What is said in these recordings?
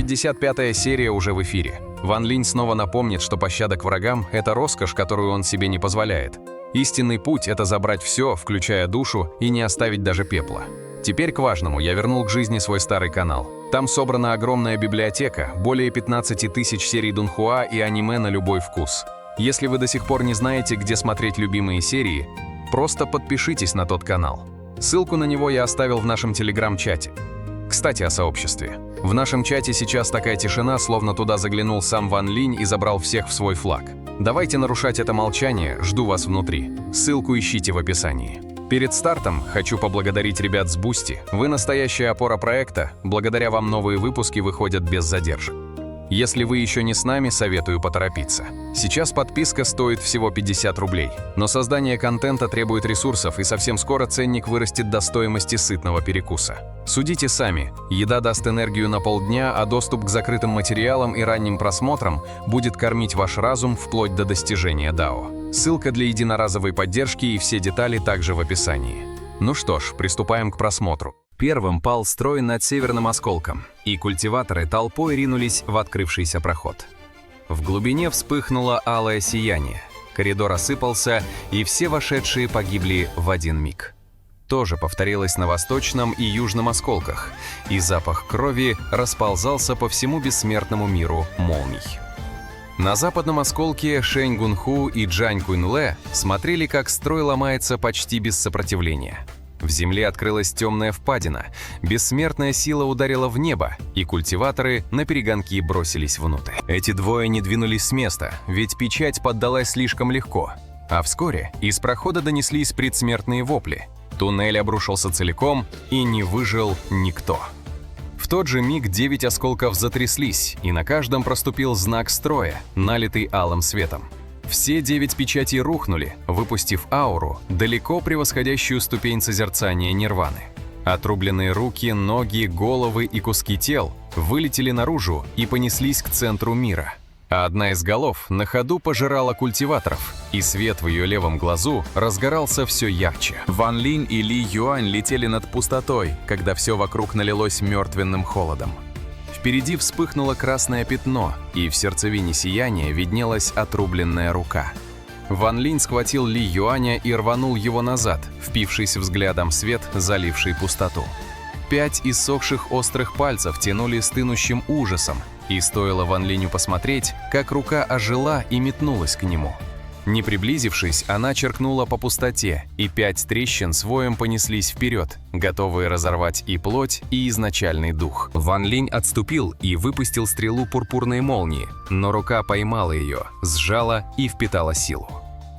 155-я серия уже в эфире. Ван Линь снова напомнит, что пощада к врагам – это роскошь, которую он себе не позволяет. Истинный путь – это забрать все, включая душу, и не оставить даже пепла. Теперь к важному. Я вернул к жизни свой старый канал. Там собрана огромная библиотека, более 15 тысяч серий Дунхуа и аниме на любой вкус. Если вы до сих пор не знаете, где смотреть любимые серии, просто подпишитесь на тот канал. Ссылку на него я оставил в нашем телеграм-чате. Кстати, о сообществе. В нашем чате сейчас такая тишина, словно туда заглянул сам Ван Линь и забрал всех в свой флаг. Давайте нарушать это молчание, жду вас внутри. Ссылку ищите в описании. Перед стартом хочу поблагодарить ребят с Boosty. Вы настоящая опора проекта, благодаря вам новые выпуски выходят без задержек. Если вы еще не с нами, советую поторопиться. Сейчас подписка стоит всего 50 рублей, но создание контента требует ресурсов, и совсем скоро ценник вырастет до стоимости сытного перекуса. Судите сами, еда даст энергию на полдня, а доступ к закрытым материалам и ранним просмотрам будет кормить ваш разум вплоть до достижения дао. Ссылка для единоразовой поддержки и все детали также в описании. Ну что ж, приступаем к просмотру. Первым пал строй над северным осколком, и культиваторы толпой ринулись в открывшийся проход. В глубине вспыхнуло алое сияние, коридор осыпался, и все вошедшие погибли в один миг. Тоже повторилось на восточном и южном осколках, и запах крови расползался по всему бессмертному миру молний. На западном осколке Шэнь Гунху и Джань Куньле смотрели, как строй ломается почти без сопротивления. В земле открылась темная впадина, бессмертная сила ударила в небо, и культиваторы наперегонки бросились внутрь. Эти двое не двинулись с места, ведь печать поддалась слишком легко. А вскоре из прохода донеслись предсмертные вопли. Туннель обрушился целиком, и не выжил никто. В тот же миг 9 осколков затряслись, и на каждом проступил знак строя, налитый алым светом. Все 9 печатей рухнули, выпустив ауру, далеко превосходящую ступень созерцания нирваны. Отрубленные руки, ноги, головы и куски тел вылетели наружу и понеслись к центру мира. А одна из голов на ходу пожирала культиваторов, и свет в ее левом глазу разгорался все ярче. Ван Линь и Ли Юань летели над пустотой, когда все вокруг налилось мертвенным холодом. Впереди вспыхнуло красное пятно, и в сердцевине сияния виднелась отрубленная рука. Ван Линь схватил Ли Юаня и рванул его назад, впившись взглядом в свет, заливший пустоту. 5 иссохших острых пальцев тянули стынущим ужасом, и стоило Ван Линю посмотреть, как рука ожила и метнулась к нему. Не приблизившись, она черкнула по пустоте, и 5 трещин с воем понеслись вперед, готовые разорвать и плоть, и изначальный дух. Ван Линь отступил и выпустил стрелу пурпурной молнии, но рука поймала ее, сжала и впитала силу.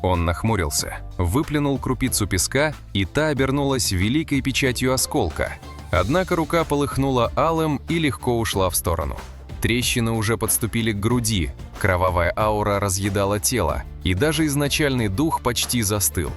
Он нахмурился, выплюнул крупицу песка, и та обернулась великой печатью осколка. Однако рука полыхнула алым и легко ушла в сторону. Трещины уже подступили к груди, кровавая аура разъедала тело, и даже изначальный дух почти застыл.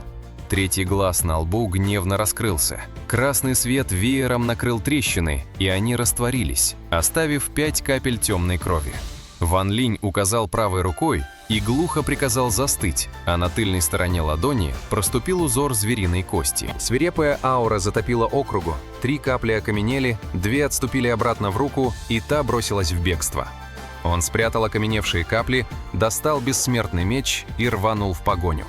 Третий глаз на лбу гневно раскрылся. Красный свет веером накрыл трещины, и они растворились, оставив 5 капель темной крови. Ван Линь указал правой рукой и глухо приказал застыть, а на тыльной стороне ладони проступил узор звериной кости. Свирепая аура затопила округу, 3 капли окаменели, 2 отступили обратно в руку, и та бросилась в бегство. Он спрятал окаменевшие капли, достал бессмертный меч и рванул в погоню.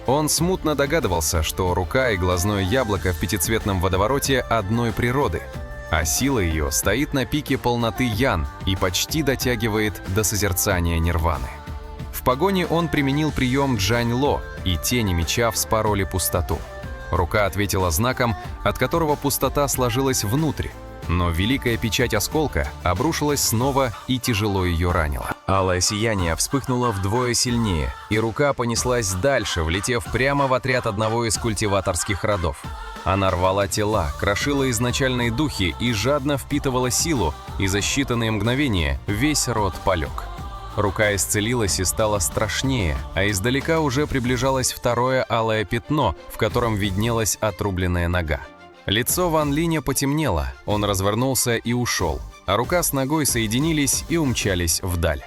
Он смутно догадывался, что рука и глазное яблоко в пятицветном водовороте одной природы, а сила ее стоит на пике полноты Ян и почти дотягивает до созерцания нирваны. В погоне он применил прием Джань Ло, и тени меча вспороли пустоту. Рука ответила знаком, от которого пустота сложилась внутрь, но великая печать осколка обрушилась снова и тяжело ее ранила. Алое сияние вспыхнуло вдвое сильнее, и рука понеслась дальше, влетев прямо в отряд одного из культиваторских родов. Она рвала тела, крошила изначальные духи и жадно впитывала силу, и за считанные мгновения весь род полег. Рука исцелилась и стала страшнее, а издалека уже приближалось второе алое пятно, в котором виднелась отрубленная нога. Лицо Ван Линя потемнело, он развернулся и ушел, а рука с ногой соединились и умчались вдаль.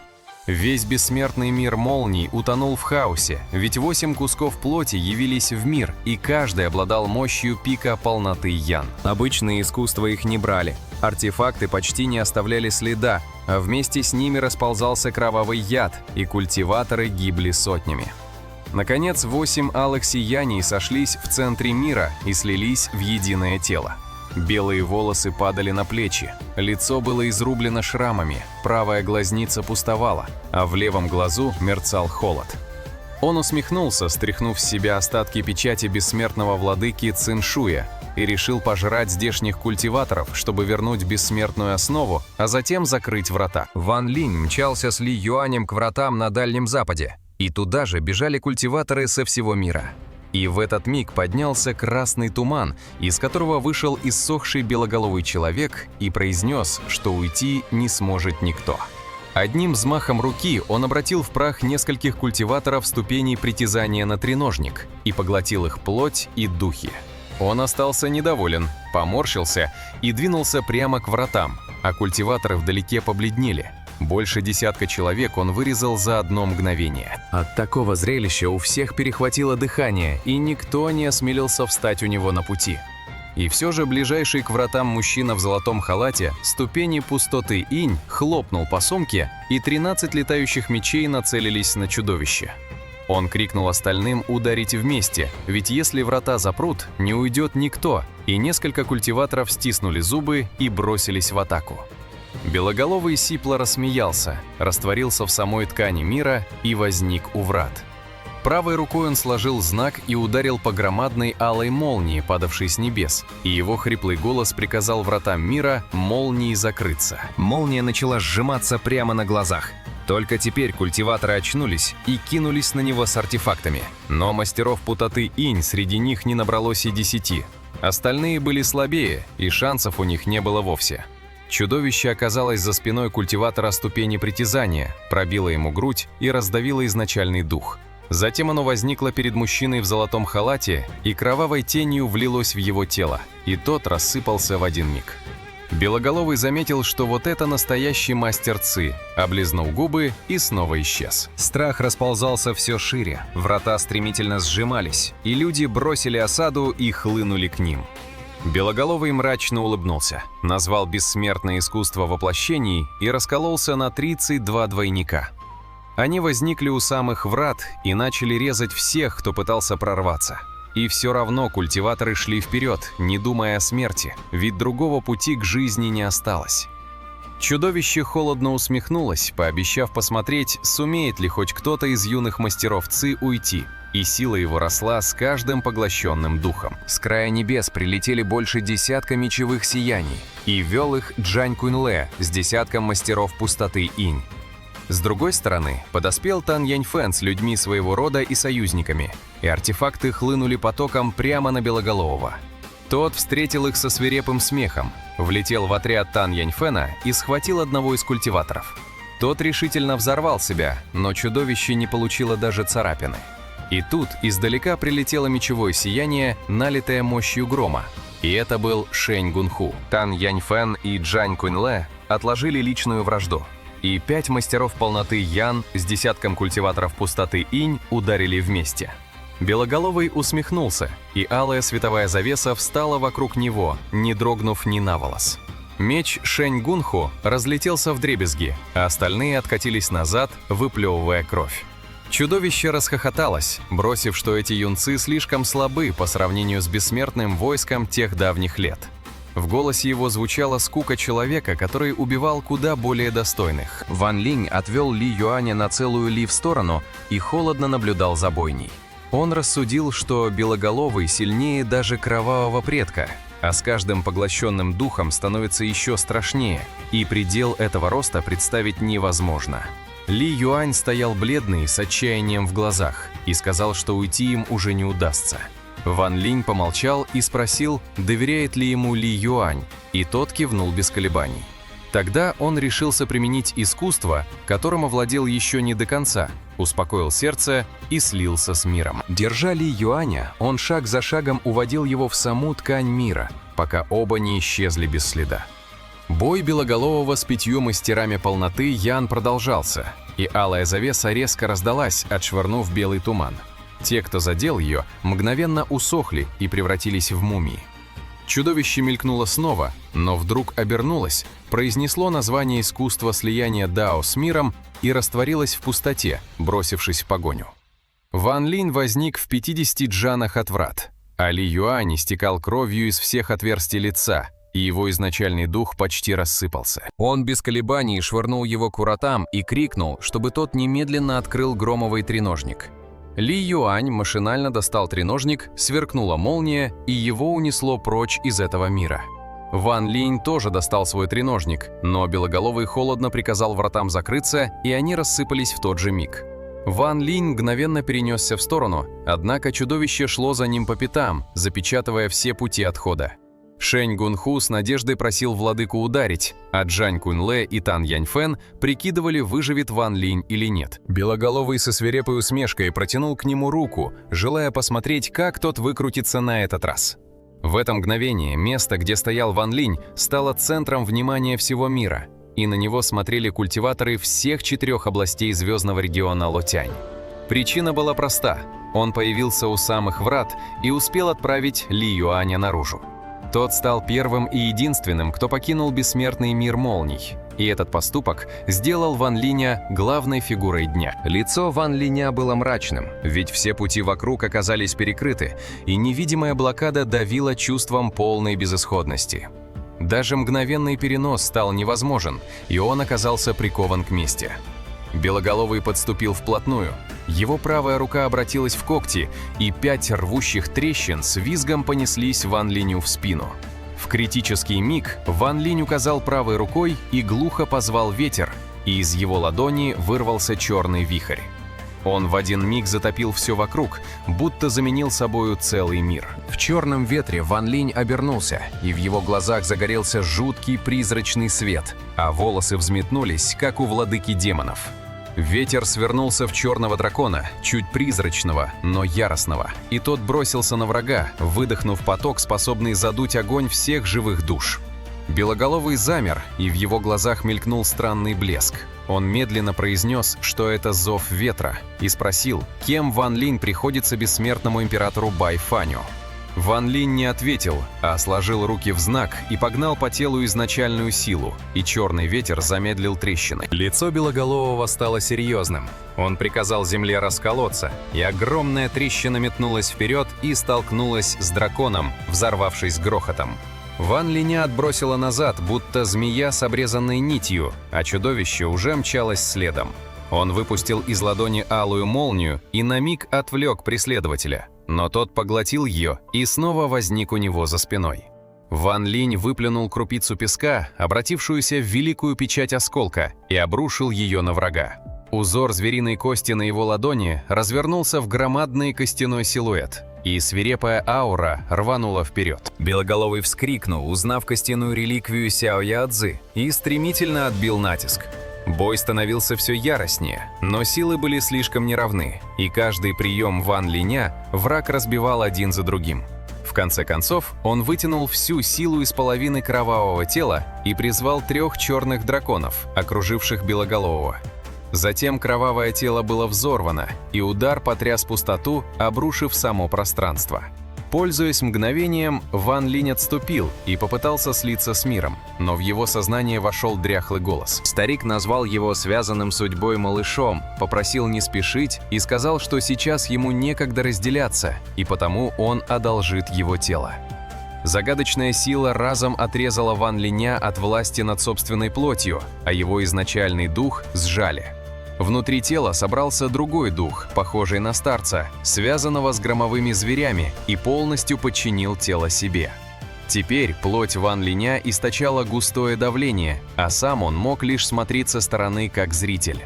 Весь бессмертный мир молний утонул в хаосе, ведь 8 кусков плоти явились в мир, и каждый обладал мощью пика полноты Ян. Обычные искусства их не брали. Артефакты почти не оставляли следа, а вместе с ними расползался кровавый яд, и культиваторы гибли сотнями. Наконец, 8 алых сияний сошлись в центре мира и слились в единое тело. Белые волосы падали на плечи, лицо было изрублено шрамами, правая глазница пустовала, а в левом глазу мерцал холод. Он усмехнулся, стряхнув с себя остатки печати бессмертного владыки Циншуя, и решил пожрать здешних культиваторов, чтобы вернуть бессмертную основу, а затем закрыть врата. Ван Линь мчался с Ли Юанем к вратам на Дальнем Западе, и туда же бежали культиваторы со всего мира. И в этот миг поднялся красный туман, из которого вышел иссохший белоголовый человек и произнес, что уйти не сможет никто. Одним взмахом руки он обратил в прах нескольких культиваторов ступеней притязания на треножник и поглотил их плоть и духи. Он остался недоволен, поморщился и двинулся прямо к вратам, а культиваторы вдалеке побледнели. Больше десятка человек он вырезал за одно мгновение. От такого зрелища у всех перехватило дыхание, и никто не осмелился встать у него на пути. И все же ближайший к вратам мужчина в золотом халате, ступени пустоты инь, хлопнул по сумке, и 13 летающих мечей нацелились на чудовище. Он крикнул остальным ударить вместе, ведь если врата запрут, не уйдет никто, и несколько культиваторов стиснули зубы и бросились в атаку. Белоголовый сипло рассмеялся, растворился в самой ткани мира и возник у врат. Правой рукой он сложил знак и ударил по громадной алой молнии, падавшей с небес, и его хриплый голос приказал вратам мира молнией закрыться. Молния начала сжиматься прямо на глазах. Только теперь культиваторы очнулись и кинулись на него с артефактами. Но мастеров пустоты инь среди них не набралось и 10. Остальные были слабее, и шансов у них не было вовсе. Чудовище оказалось за спиной культиватора ступени притязания, пробило ему грудь и раздавило изначальный дух. Затем оно возникло перед мужчиной в золотом халате и кровавой тенью влилось в его тело, и тот рассыпался в один миг. Белоголовый заметил, что вот это настоящий мастер Ци, облизнул губы и снова исчез. Страх расползался все шире, врата стремительно сжимались, и люди бросили осаду и хлынули к ним. Белоголовый мрачно улыбнулся, назвал бессмертное искусство воплощений и раскололся на 32 двойника. Они возникли у самых врат и начали резать всех, кто пытался прорваться. И все равно культиваторы шли вперед, не думая о смерти, ведь другого пути к жизни не осталось. Чудовище холодно усмехнулось, пообещав посмотреть, сумеет ли хоть кто-то из юных мастеров Ци уйти, и сила его росла с каждым поглощенным духом. С края небес прилетели больше десятка мечевых сияний, и вел их Джань Куньле с десятком мастеров пустоты инь. С другой стороны, подоспел Тан Яньфэн с людьми своего рода и союзниками, и артефакты хлынули потоком прямо на Белоголового. Тот встретил их со свирепым смехом, влетел в отряд Тан Яньфэна и схватил одного из культиваторов. Тот решительно взорвал себя, но чудовище не получило даже царапины. И тут издалека прилетело мечевое сияние, налитое мощью грома. И это был Шэнь Гунху. Тан Яньфэн и Джань Куньле отложили личную вражду. И 5 мастеров полноты Ян с десятком культиваторов пустоты инь ударили вместе. Белоголовый усмехнулся, и алая световая завеса встала вокруг него, не дрогнув ни на волос. Меч Шэнь Гунху разлетелся вдребезги, а остальные откатились назад, выплевывая кровь. Чудовище расхохоталось, бросив, что эти юнцы слишком слабы по сравнению с бессмертным войском тех давних лет. В голосе его звучала скука человека, который убивал куда более достойных. Ван Линь отвел Ли Юаня на целую ли в сторону и холодно наблюдал за бойней. Он рассудил, что Белоголовый сильнее даже кровавого предка, а с каждым поглощенным духом становится еще страшнее, и предел этого роста представить невозможно. Ли Юань стоял бледный, с отчаянием в глазах, и сказал, что уйти им уже не удастся. Ван Линь помолчал и спросил, доверяет ли ему Ли Юань, и тот кивнул без колебаний. Тогда он решился применить искусство, которым овладел еще не до конца, успокоил сердце и слился с миром. Держа Ли Юаня, он шаг за шагом уводил его в саму ткань мира, пока оба не исчезли без следа. Бой Белоголового с 5 мастерами полноты Ян продолжался, и алая завеса резко раздалась, отшвырнув белый туман. Те, кто задел ее, мгновенно усохли и превратились в мумии. Чудовище мелькнуло снова, но вдруг обернулось, произнесло название искусства слияния Дао с миром и растворилось в пустоте, бросившись в погоню. Ван Линь возник в 50 джанах от врат, а Ли Юань истекал кровью из всех отверстий лица, и его изначальный дух почти рассыпался. Он без колебаний швырнул его к вратам и крикнул, чтобы тот немедленно открыл громовый треножник. Ли Юань машинально достал треножник, сверкнула молния, и его унесло прочь из этого мира. Ван Линь тоже достал свой треножник, но Белоголовый холодно приказал вратам закрыться, и они рассыпались в тот же миг. Ван Линь мгновенно перенесся в сторону, однако чудовище шло за ним по пятам, запечатывая все пути отхода. Шэнь Гунху с надеждой просил владыку ударить, а Джань Куньле и Тан Яньфэн прикидывали, выживет Ван Линь или нет. Белоголовый со свирепой усмешкой протянул к нему руку, желая посмотреть, как тот выкрутится на этот раз. В это мгновение место, где стоял Ван Линь, стало центром внимания всего мира, и на него смотрели культиваторы всех 4 областей звездного региона Лотянь. Причина была проста – он появился у самых врат и успел отправить Ли Юаня наружу. Тот стал первым и единственным, кто покинул бессмертный мир молний, и этот поступок сделал Ван Линя главной фигурой дня. Лицо Ван Линя было мрачным, ведь все пути вокруг оказались перекрыты, и невидимая блокада давила чувством полной безысходности. Даже мгновенный перенос стал невозможен, и он оказался прикован к месте. Белоголовый подступил вплотную. Его правая рука обратилась в когти, и 5 рвущих трещин с визгом понеслись Ван Линю в спину. В критический миг Ван Линь указал правой рукой и глухо позвал ветер, и из его ладони вырвался черный вихрь. Он в один миг затопил все вокруг, будто заменил собою целый мир. В черном ветре Ван Линь обернулся, и в его глазах загорелся жуткий призрачный свет, а волосы взметнулись, как у владыки демонов. Ветер свернулся в черного дракона, чуть призрачного, но яростного, и тот бросился на врага, выдохнув поток, способный задуть огонь всех живых душ. Белоголовый замер, и в его глазах мелькнул странный блеск. Он медленно произнес, что это зов ветра, и спросил, кем Ван Линь приходится бессмертному императору Байфаню. Ван Линь не ответил, а сложил руки в знак и погнал по телу изначальную силу, и черный ветер замедлил трещины. Лицо Белоголового стало серьезным. Он приказал земле расколоться, и огромная трещина метнулась вперед и столкнулась с драконом, взорвавшись грохотом. Ван Линя отбросило назад, будто змея с обрезанной нитью, а чудовище уже мчалось следом. Он выпустил из ладони алую молнию и на миг отвлек преследователя, но тот поглотил ее и снова возник у него за спиной. Ван Линь выплюнул крупицу песка, обратившуюся в великую печать осколка, и обрушил ее на врага. Узор звериной кости на его ладони развернулся в громадный костяной силуэт, и свирепая аура рванула вперед. Белоголовый вскрикнул, узнав костяную реликвию Сяо Яодзи, и стремительно отбил натиск. Бой становился все яростнее, но силы были слишком неравны, и каждый прием Ван Линя враг разбивал один за другим. В конце концов, он вытянул всю силу из половины кровавого тела и призвал 3 черных драконов, окруживших Белоголового. Затем кровавое тело было взорвано, и удар потряс пустоту, обрушив само пространство. Пользуясь мгновением, Ван Линь отступил и попытался слиться с миром, но в его сознание вошел дряхлый голос. Старик назвал его связанным судьбой малышом, попросил не спешить и сказал, что сейчас ему некогда разделяться, и потому он одолжит его тело. Загадочная сила разом отрезала Ван Линя от власти над собственной плотью, а его изначальный дух сжали. Внутри тела собрался другой дух, похожий на старца, связанного с громовыми зверями, и полностью подчинил тело себе. Теперь плоть Ван Линя источала густое давление, а сам он мог лишь смотреть со стороны как зритель.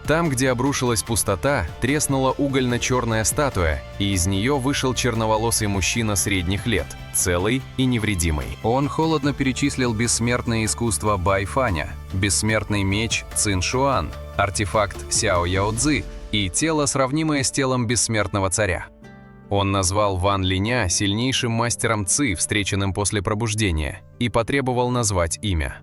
Там, где обрушилась пустота, треснула угольно-черная статуя, и из нее вышел черноволосый мужчина средних лет, целый и невредимый. Он холодно перечислил бессмертное искусство Байфаня, бессмертный меч Цин Шуан, артефакт Сяо Яодзи и тело, сравнимое с телом бессмертного царя. Он назвал Ван Линя сильнейшим мастером Ци, встреченным после пробуждения, и потребовал назвать имя.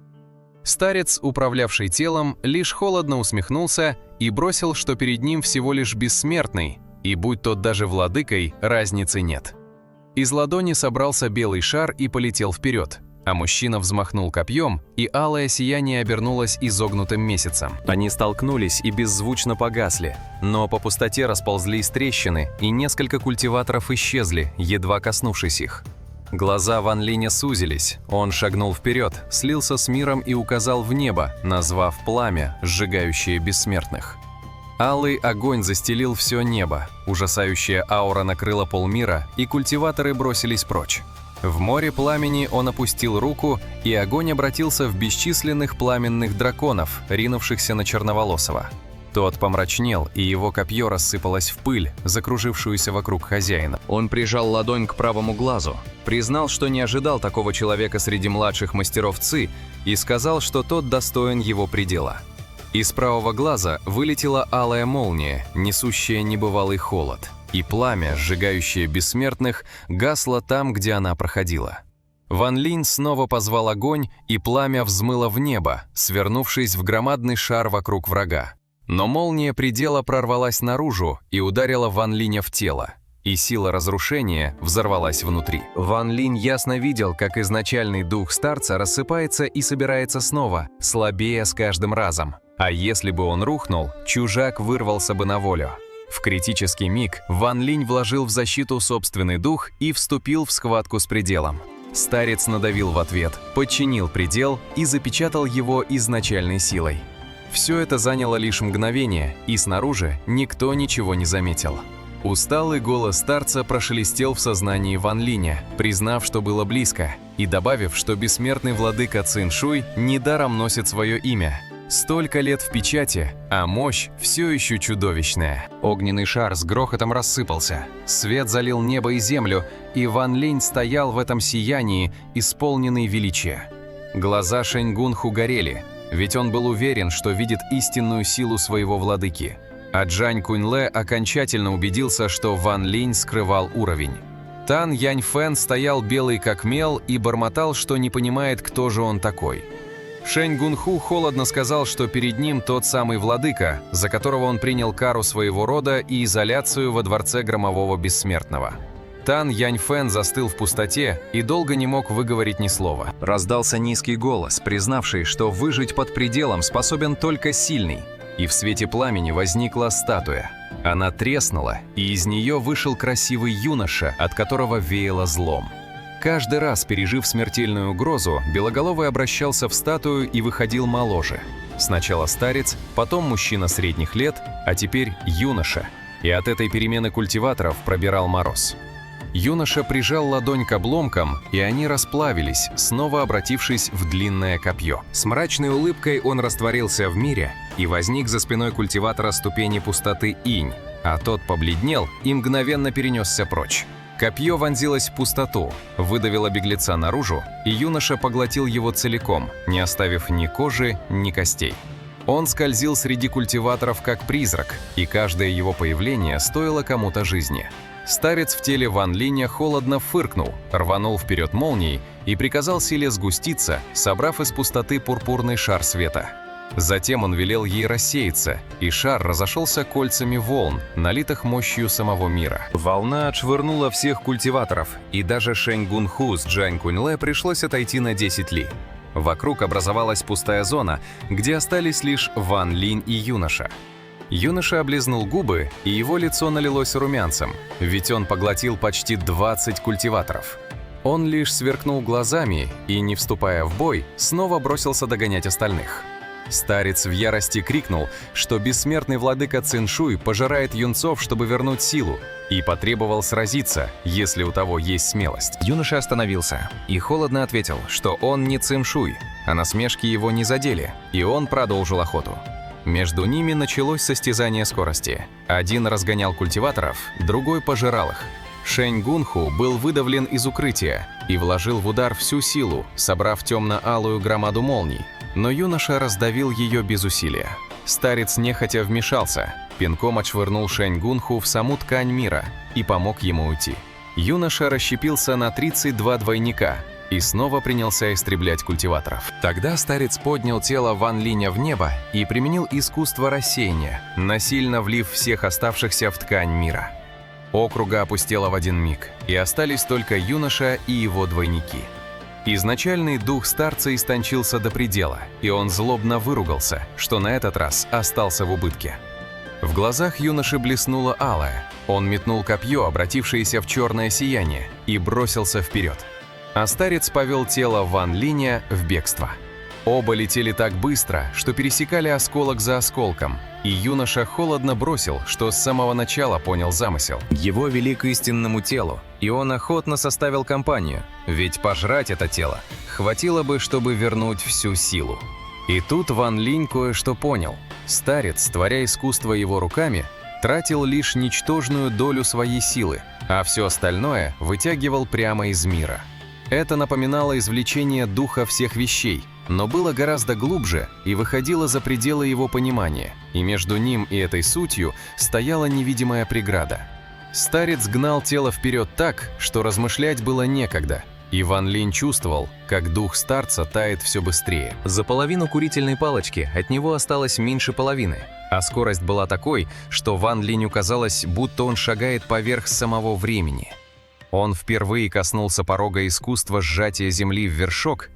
Старец, управлявший телом, лишь холодно усмехнулся и бросил, что перед ним всего лишь бессмертный, и будь тот даже владыкой, разницы нет. Из ладони собрался белый шар и полетел вперед, а мужчина взмахнул копьем, и алое сияние обернулось изогнутым месяцем. Они столкнулись и беззвучно погасли, но по пустоте расползлись трещины, и несколько культиваторов исчезли, едва коснувшись их. Глаза Ван Линя сузились, он шагнул вперед, слился с миром и указал в небо, назвав пламя, сжигающее бессмертных. Алый огонь застелил все небо, ужасающая аура накрыла полмира, и культиваторы бросились прочь. В море пламени он опустил руку, и огонь обратился в бесчисленных пламенных драконов, ринувшихся на Черноволосого. Тот помрачнел, и его копье рассыпалось в пыль, закружившуюся вокруг хозяина. Он прижал ладонь к правому глазу, признал, что не ожидал такого человека среди младших мастеров Ци, и сказал, что тот достоин его предела. Из правого глаза вылетела алая молния, несущая небывалый холод, и пламя, сжигающее бессмертных, гасло там, где она проходила. Ван Линь снова позвал огонь, и пламя взмыло в небо, свернувшись в громадный шар вокруг врага. Но молния предела прорвалась наружу и ударила Ван Линя в тело, и сила разрушения взорвалась внутри. Ван Линь ясно видел, как изначальный дух старца рассыпается и собирается снова, слабея с каждым разом. А если бы он рухнул, чужак вырвался бы на волю. В критический миг Ван Линь вложил в защиту собственный дух и вступил в схватку с пределом. Старец надавил в ответ, подчинил предел и запечатал его изначальной силой. Все это заняло лишь мгновение, и снаружи никто ничего не заметил. Усталый голос старца прошелестел в сознании Ван Линя, признав, что было близко, и добавив, что бессмертный владыка Цин Шуй недаром носит свое имя. Столько лет в печати, а мощь все еще чудовищная. Огненный шар с грохотом рассыпался, свет залил небо и землю, и Ван Линь стоял в этом сиянии, исполненный величия. Глаза Шэнь Гунху горели, ведь он был уверен, что видит истинную силу своего владыки. А Джань Куньле окончательно убедился, что Ван Линь скрывал уровень. Тан Яньфэн стоял белый как мел и бормотал, что не понимает, кто же он такой. Шэнь Гунху холодно сказал, что перед ним тот самый владыка, за которого он принял кару своего рода и изоляцию во дворце Громового Бессмертного. Тан Яньфэн застыл в пустоте и долго не мог выговорить ни слова. Раздался низкий голос, признавший, что выжить под пределом способен только сильный. И в свете пламени возникла статуя. Она треснула, и из нее вышел красивый юноша, от которого веяло злом. Каждый раз, пережив смертельную угрозу, Белоголовый обращался в статую и выходил моложе. Сначала старец, потом мужчина средних лет, а теперь юноша. И от этой перемены культиваторов пробирал мороз. Юноша прижал ладонь к обломкам, и они расплавились, снова обратившись в длинное копье. С мрачной улыбкой он растворился в мире, и возник за спиной культиватора ступени пустоты инь, а тот побледнел и мгновенно перенесся прочь. Копье вонзилось в пустоту, выдавило беглеца наружу, и юноша поглотил его целиком, не оставив ни кожи, ни костей. Он скользил среди культиваторов как призрак, и каждое его появление стоило кому-то жизни. Старец в теле Ван Линя холодно фыркнул, рванул вперед молнией и приказал силе сгуститься, собрав из пустоты пурпурный шар света. Затем он велел ей рассеяться, и шар разошелся кольцами волн, налитых мощью самого мира. Волна отшвырнула всех культиваторов, и даже Шэнь Гунху с Джань Куньле пришлось отойти на 10 ли. Вокруг образовалась пустая зона, где остались лишь Ван Линь и юноша. Юноша облизнул губы, и его лицо налилось румянцем, ведь он поглотил почти 20 культиваторов. Он лишь сверкнул глазами и, не вступая в бой, снова бросился догонять остальных. Старец в ярости крикнул, что бессмертный владыка Цин Шуй пожирает юнцов, чтобы вернуть силу, и потребовал сразиться, если у того есть смелость. Юноша остановился и холодно ответил, что он не Цин Шуй, а насмешки его не задели, и он продолжил охоту. Между ними началось состязание скорости. Один разгонял культиваторов, другой пожирал их. Шэнь Гунху был выдавлен из укрытия и вложил в удар всю силу, собрав темно-алую громаду молний, но юноша раздавил ее без усилия. Старец нехотя вмешался, пинком отшвырнул Шэнь Гунху в саму ткань мира и помог ему уйти. Юноша расщепился на 32 двойника и снова принялся истреблять культиваторов. Тогда старец поднял тело Ван Линя в небо и применил искусство рассеяния, насильно влив всех оставшихся в ткань мира. Округа опустела в один миг, и остались только юноша и его двойники. Изначальный дух старца истончился до предела, и он злобно выругался, что на этот раз остался в убытке. В глазах юноши блеснуло алое. Он метнул копье, обратившееся в черное сияние, и бросился вперед. А старец повел тело Ван Линя в бегство. Оба летели так быстро, что пересекали осколок за осколком, и юноша холодно бросил, что с самого начала понял замысел. Его вели к истинному телу, и он охотно составил компанию, ведь пожрать это тело хватило бы, чтобы вернуть всю силу. И тут Ван Линь кое-что понял. Старец, творя искусство его руками, тратил лишь ничтожную долю своей силы, а все остальное вытягивал прямо из мира. Это напоминало извлечение духа всех вещей, но было гораздо глубже и выходило за пределы его понимания, и между ним и этой сутью стояла невидимая преграда. Старец гнал тело вперед так, что размышлять было некогда, и Ван Линь чувствовал, как дух старца тает все быстрее. За половину курительной палочки от него осталось меньше половины, а скорость была такой, что Ван Линю казалось, будто он шагает поверх самого времени. Он впервые коснулся порога искусства сжатия земли в вершок,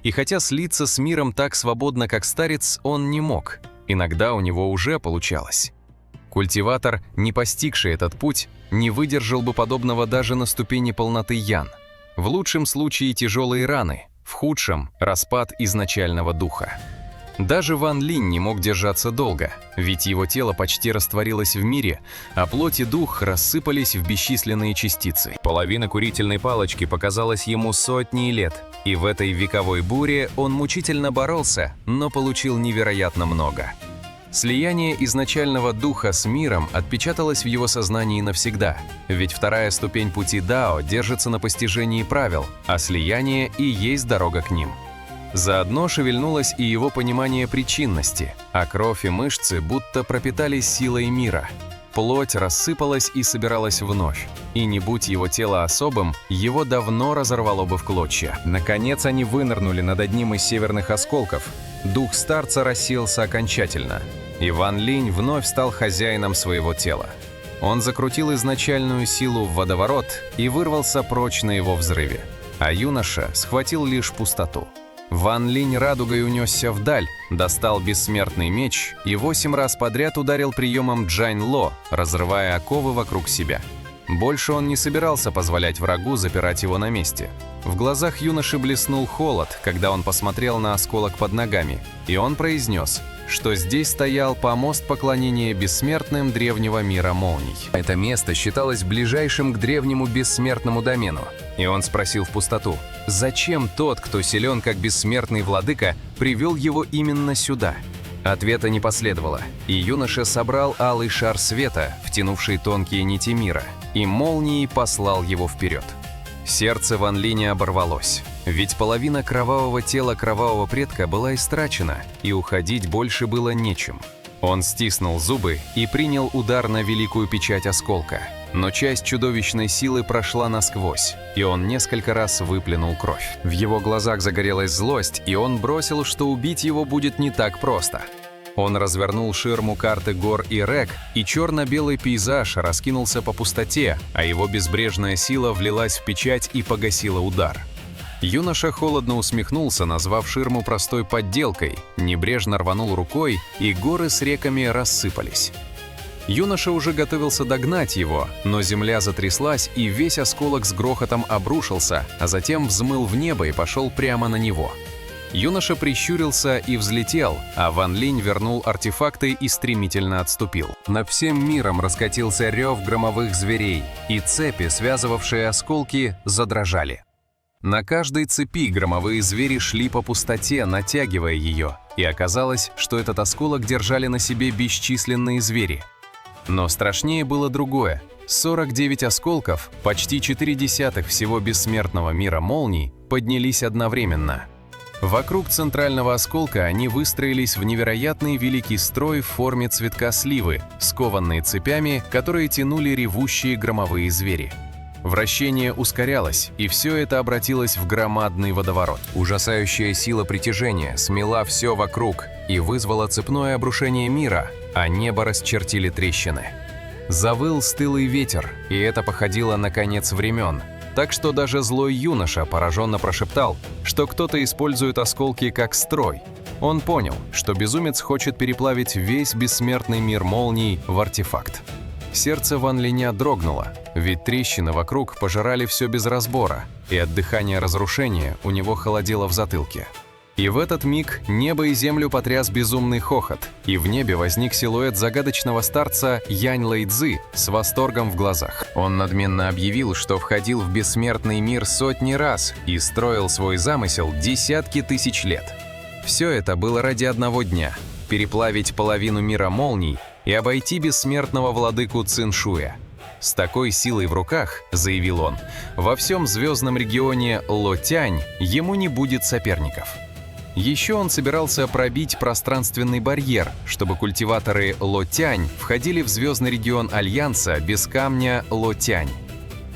и хотя слиться с миром так свободно, как старец, он не мог. Иногда у него уже получалось. Культиватор, не постигший этот путь, не выдержал бы подобного даже на ступени полноты Ян. В лучшем случае тяжелые раны, в худшем – распад изначального духа. Даже Ван Линь не мог держаться долго, ведь его тело почти растворилось в мире, а плоть и дух рассыпались в бесчисленные частицы. Половина курительной палочки показалась ему сотней лет, и в этой вековой буре он мучительно боролся, но получил невероятно много. Слияние изначального духа с миром отпечаталось в его сознании навсегда, ведь вторая ступень пути Дао держится на постижении правил, а слияние и есть дорога к ним. Заодно шевельнулось и его понимание причинности, а кровь и мышцы будто пропитались силой мира. Плоть рассыпалась и собиралась вновь, и не будь его тело особым, его давно разорвало бы в клочья. Наконец они вынырнули над одним из северных осколков. Дух старца рассеялся окончательно, и Ван Линь вновь стал хозяином своего тела. Он закрутил изначальную силу в водоворот и вырвался прочь на его взрыве, а юноша схватил лишь пустоту. Ван Линь радугой унесся вдаль, достал бессмертный меч и 8 раз подряд ударил приемом Джань Ло, разрывая оковы вокруг себя. Больше он не собирался позволять врагу запирать его на месте. В глазах юноши блеснул холод, когда он посмотрел на осколок под ногами, и он произнес, что здесь стоял помост поклонения бессмертным древнего мира молний. Это место считалось ближайшим к древнему бессмертному домену, и он спросил в пустоту, зачем тот, кто силен как бессмертный владыка, привел его именно сюда? Ответа не последовало, и юноша собрал алый шар света, втянувший тонкие нити мира, и молнией послал его вперед. Сердце Ван Линя оборвалось, ведь половина кровавого тела кровавого предка была истрачена, и уходить больше было нечем. Он стиснул зубы и принял удар на великую печать осколка, но часть чудовищной силы прошла насквозь, и он несколько раз выплюнул кровь. В его глазах загорелась злость, и он бросил, что убить его будет не так просто. Он развернул ширму карты гор и рек, и черно-белый пейзаж раскинулся по пустоте, а его безбрежная сила влилась в печать и погасила удар. Юноша холодно усмехнулся, назвав ширму простой подделкой, небрежно рванул рукой, и горы с реками рассыпались. Юноша уже готовился догнать его, но земля затряслась, и весь осколок с грохотом обрушился, а затем взмыл в небо и пошел прямо на него. Юноша прищурился и взлетел, а Ван Линь вернул артефакты и стремительно отступил. Над всем миром раскатился рев громовых зверей, и цепи, связывавшие осколки, задрожали. На каждой цепи громовые звери шли по пустоте, натягивая ее, и оказалось, что этот осколок держали на себе бесчисленные звери. Но страшнее было другое. 49 осколков, почти 0,4 всего бессмертного мира молний, поднялись одновременно. Вокруг центрального осколка они выстроились в невероятный великий строй в форме цветка сливы, скованные цепями, которые тянули ревущие громовые звери. Вращение ускорялось, и все это обратилось в громадный водоворот. Ужасающая сила притяжения смела все вокруг и вызвала цепное обрушение мира, а небо расчертили трещины. Завыл стылый ветер, и это походило на конец времен. Так что даже злой юноша пораженно прошептал, что кто-то использует осколки как строй. Он понял, что безумец хочет переплавить весь бессмертный мир молний в артефакт. Сердце Ван Линя дрогнуло, ведь трещины вокруг пожирали все без разбора, и от дыхания разрушения у него холодело в затылке. И в этот миг небо и землю потряс безумный хохот, и в небе возник силуэт загадочного старца Янь Лэйцзы с восторгом в глазах. Он надменно объявил, что входил в бессмертный мир сотни раз и строил свой замысел десятки тысяч лет. Все это было ради одного дня – переплавить половину мира молний и обойти бессмертного владыку Циншуя. С такой силой в руках, заявил он, во всем звездном регионе Лотянь ему не будет соперников. Еще он собирался пробить пространственный барьер, чтобы культиваторы Лотянь входили в звездный регион Альянса без камня Лотянь.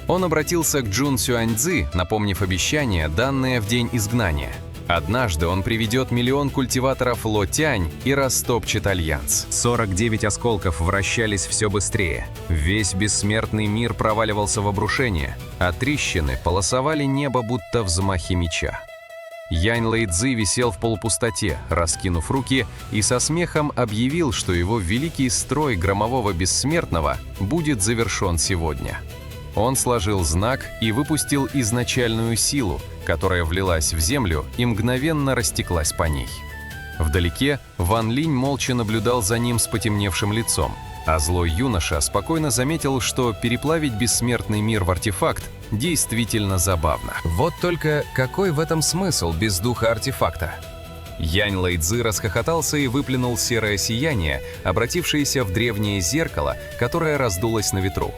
Он обратился к Джун Сюаньцзы, напомнив обещание, данное в день изгнания. Однажды он приведет 1 000 000 культиваторов Лотянь и растопчет Альянс. 49 осколков вращались все быстрее. Весь бессмертный мир проваливался в обрушение, а трещины полосовали небо, будто взмахи меча. Янь Лэйцзы висел в полупустоте, раскинув руки, и со смехом объявил, что его великий строй громового бессмертного будет завершен сегодня. Он сложил знак и выпустил изначальную силу, которая влилась в землю и мгновенно растеклась по ней. Вдалеке Ван Линь молча наблюдал за ним с потемневшим лицом, а злой юноша спокойно заметил, что переплавить бессмертный мир в артефакт действительно забавно. Вот только какой в этом смысл без духа артефакта? Янь Лэйцзы расхохотался и выплюнул серое сияние, обратившееся в древнее зеркало, которое раздулось на ветру.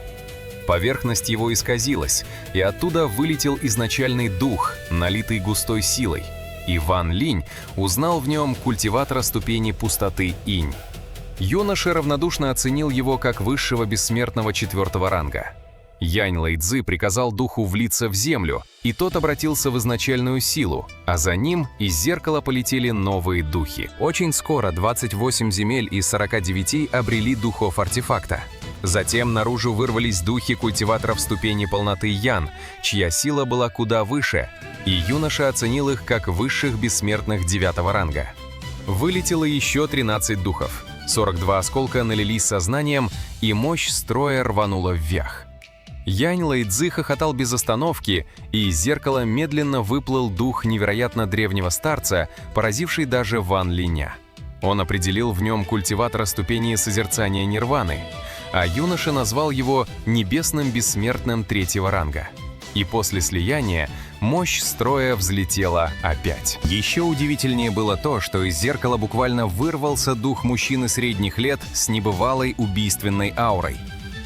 Поверхность его исказилась, и оттуда вылетел изначальный дух, налитый густой силой. И Ван Линь узнал в нем культиватора ступени пустоты Инь. Юноша равнодушно оценил его как высшего бессмертного 4-го ранга. Янь Лэйцзы приказал духу влиться в землю, и тот обратился в изначальную силу, а за ним из зеркала полетели новые духи. Очень скоро 28 земель из 49 обрели духов артефакта. Затем наружу вырвались духи культиваторов ступени полноты Ян, чья сила была куда выше, и юноша оценил их как высших бессмертных 9-го ранга. Вылетело еще 13 духов. 42 осколка налились сознанием, и мощь строя рванула вверх. Янь Лэйцзы хохотал без остановки, и из зеркала медленно выплыл дух невероятно древнего старца, поразивший даже Ван Линя. Он определил в нем культиватора ступени созерцания нирваны, а юноша назвал его небесным бессмертным 3-го ранга. И после слияния мощь строя взлетела опять. Еще удивительнее было то, что из зеркала буквально вырвался дух мужчины средних лет с небывалой убийственной аурой.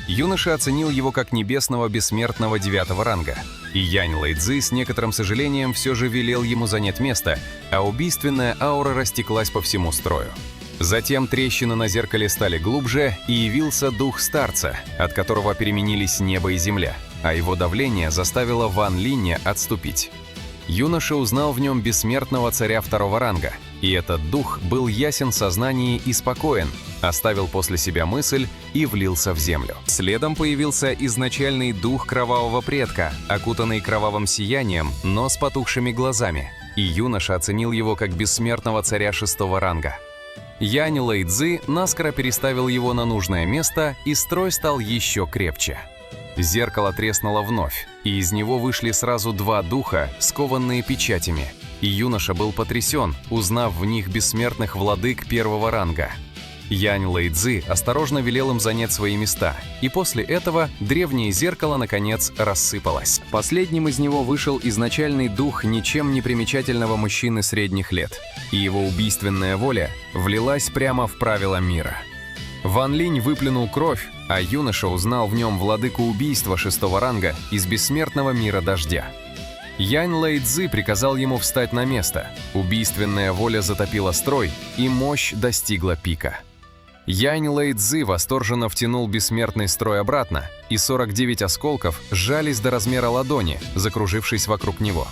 Юноша оценил его как небесного бессмертного 9-го ранга, и Янь Лэйцзы с некоторым сожалением все же велел ему занять место, а убийственная аура растеклась по всему строю. Затем трещины на зеркале стали глубже, и явился дух старца, от которого переменились небо и земля, а его давление заставило Ван Линя отступить. Юноша узнал в нем бессмертного царя 2-го ранга, и этот дух был ясен в сознании и спокоен, оставил после себя мысль и влился в землю. Следом появился изначальный дух кровавого предка, окутанный кровавым сиянием, но с потухшими глазами, и юноша оценил его как бессмертного царя 6-го ранга. Янь Лэйцзы наскоро переставил его на нужное место, и строй стал еще крепче. Зеркало треснуло вновь, и из него вышли сразу 2 духа, скованные печатями, и юноша был потрясен, узнав в них бессмертных владык 1-го ранга. Янь Лэйцзы осторожно велел им занять свои места, и после этого древнее зеркало наконец рассыпалось. Последним из него вышел изначальный дух ничем не примечательного мужчины средних лет, и его убийственная воля влилась прямо в правила мира. Ван Линь выплюнул кровь, а юноша узнал в нем владыку убийства 6-го ранга из бессмертного мира дождя. Янь Лэйцзы приказал ему встать на место, убийственная воля затопила строй, и мощь достигла пика. Янь Лэйцзы восторженно втянул бессмертный строй обратно, и 49 осколков сжались до размера ладони, закружившись вокруг него.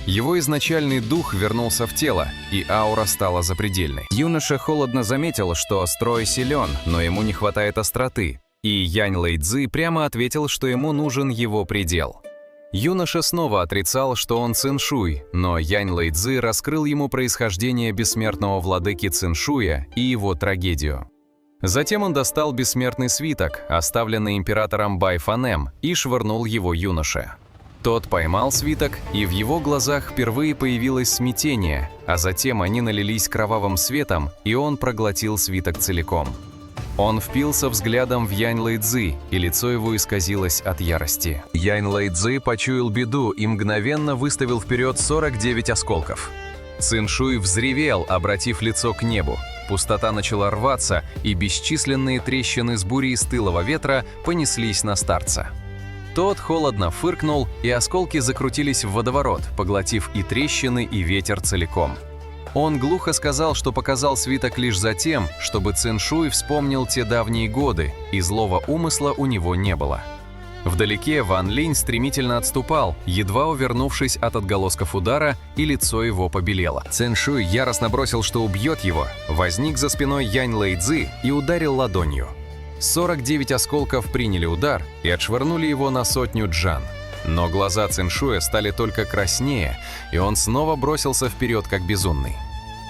Его изначальный дух вернулся в тело, и аура стала запредельной. Юноша холодно заметил, что строй силен, но ему не хватает остроты, И Янь Лэйцзы прямо ответил, что ему нужен его предел. Юноша снова отрицал, что он Циншуй, но Янь Лэйцзы раскрыл ему происхождение бессмертного владыки Циншуя и его трагедию. Затем он достал бессмертный свиток, оставленный императором Байфанем, и швырнул его юноше. Тот поймал свиток, и в его глазах впервые появилось смятение, а затем они налились кровавым светом, и он проглотил свиток целиком. Он впился взглядом в Янь Лэйцзы, и лицо его исказилось от ярости. Янь Лэйцзы почуял беду и мгновенно выставил вперед 49 осколков. Циншуй взревел, обратив лицо к небу. Пустота начала рваться, и бесчисленные трещины с бурей стылого ветра понеслись на старца. Тот холодно фыркнул, и осколки закрутились в водоворот, поглотив и трещины, и ветер целиком. Он глухо сказал, что показал свиток лишь за тем, чтобы Циншуй вспомнил те давние годы, и злого умысла у него не было. Вдалеке Ван Линь стремительно отступал, едва увернувшись от отголосков удара, и лицо его побелело. Циншуй яростно бросил, что убьет его, возник за спиной Янь Лэйцзы и ударил ладонью. 49 осколков приняли удар и отшвырнули его на 100 джан. Но глаза Циншуя стали только краснее, и он снова бросился вперед, как безумный.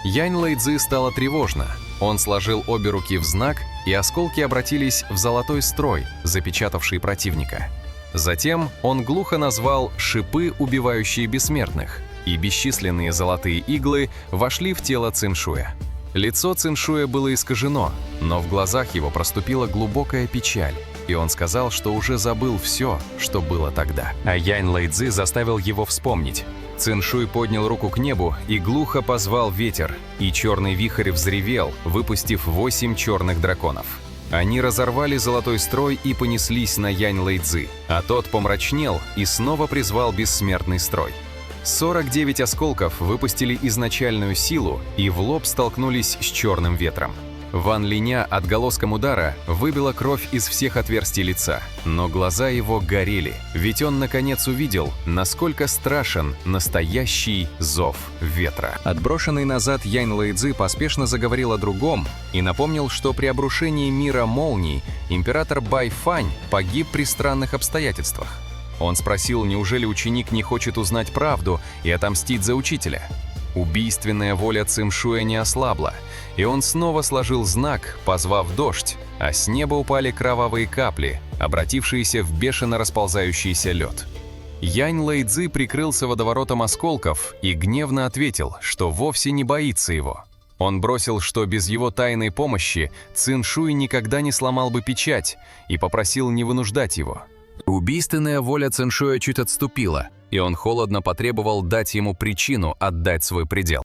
Янь Лэйцзы стало тревожно. Он сложил обе руки в знак, и осколки обратились в золотой строй, запечатавший противника. Затем он глухо назвал «шипы, убивающие бессмертных», и бесчисленные золотые иглы вошли в тело Циншуя. Лицо Циншуя было искажено, но в глазах его проступила глубокая печаль, и он сказал, что уже забыл все, что было тогда. А Янь Лэйцзы заставил его вспомнить. Циншуй поднял руку к небу и глухо позвал ветер, и черный вихрь взревел, выпустив 8 черных драконов. Они разорвали золотой строй и понеслись на Янь Лэйцзы, а тот помрачнел и снова призвал бессмертный строй. 49 осколков выпустили изначальную силу и в лоб столкнулись с черным ветром. Ван Линя отголоском удара выбила кровь из всех отверстий лица, но глаза его горели, ведь он наконец увидел, насколько страшен настоящий зов ветра. Отброшенный назад Янь Лэйцзы поспешно заговорил о другом и напомнил, что при обрушении мира молний император Байфань погиб при странных обстоятельствах. Он спросил, неужели ученик не хочет узнать правду и отомстить за учителя. Убийственная воля Циншуя не ослабла, и он снова сложил знак, позвав дождь, а с неба упали кровавые капли, обратившиеся в бешено расползающийся лед. Янь Лэйцзы прикрылся водоворотом осколков и гневно ответил, что вовсе не боится его. Он бросил, что без его тайной помощи Циншуй никогда не сломал бы печать, и попросил не вынуждать его. Убийственная воля Циншуя чуть отступила, и он холодно потребовал дать ему причину отдать свой предел.